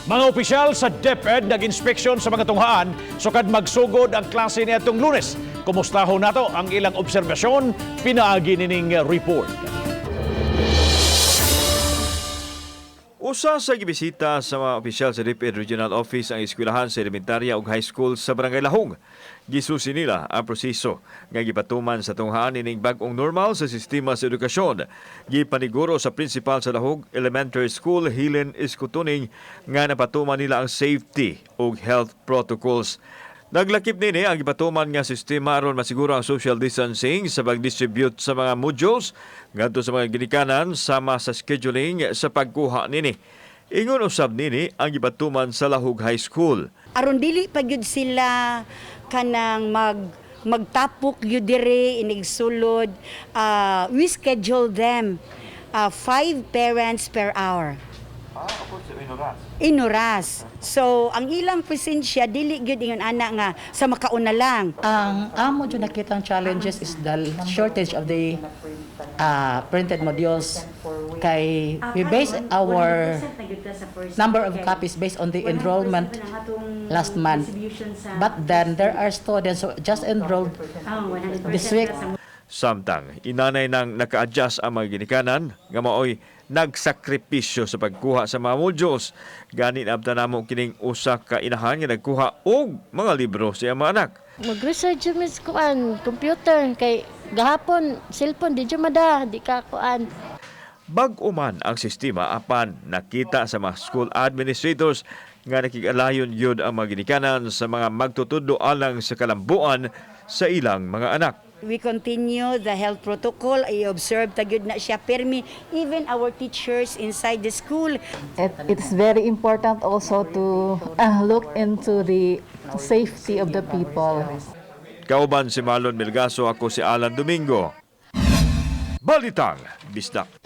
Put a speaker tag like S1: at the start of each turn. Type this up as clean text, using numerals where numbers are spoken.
S1: Mga opisyal sa DepEd nag-inspeksyon sa mga tunghaan sukad magsugod ang klase niadtong Lunes. Kumustahon nato ang ilang obserbasyon, pinaagi nining report.
S2: Usa sa gibisita sa mga opisyal sa DepEd Regional Office ang eskwelahan sa elementarya ug high school sa Barangay Lahong. Gisusi nila ang proseso nga gipatuman sa tunghaan ining bag-ong normal sa sistema sa edukasyon. Gipaniguro sa principal sa Lahog Elementary School, Helen Iskutuning, nga napatuman nila ang safety ug health protocols. Naglakip nini ang gipatuman nga sistema aron masiguro ang social distancing sa pag-distribute sa mga modules ngadto sa mga ginikanan sama sa scheduling sa pagkuha nini. Ingon usab nini ang gipatuman sa Lahog High School.
S3: Aron dili pa gyud sila kanang magtapok gyud dire inig sulod, we schedule them 5 parents per hour. Inuras. So, ang ilang presensya, dili gyud ingon ana nga sa makauna lang.
S4: Ang amo dyan nakitang challenges is the shortage of the printed modules. Kay we base our number of copies based on the enrollment last month. But then there are students who just enrolled this week.
S2: Samtang inanay nang naka-adjust ang mga ginikanan nga maoy nagsakripisyo sa pagkuha sa mga modules. Gani abta namo kining usa ka inahan nga nagkuha og mga libro sa iyang mga anak.
S5: Mag-research yung kuan, computer, kay gahapon, cellphone, di dyan mada, di ka kuan.
S2: Bag-o man ang sistema apan nakita sa mga school administrators nga nakigalayon yun ang mga ginikanan sa mga magtutudlo alang sa kalambuan sa ilang mga anak.
S3: We continue the health protocol. I-observe tagyod na siya. Permi, even our teachers inside the school.
S6: It's very important also to look into the safety of the people.
S2: Kauban si Marlon Melgaso, ako si Alan Domingo. Balitang Bisdak.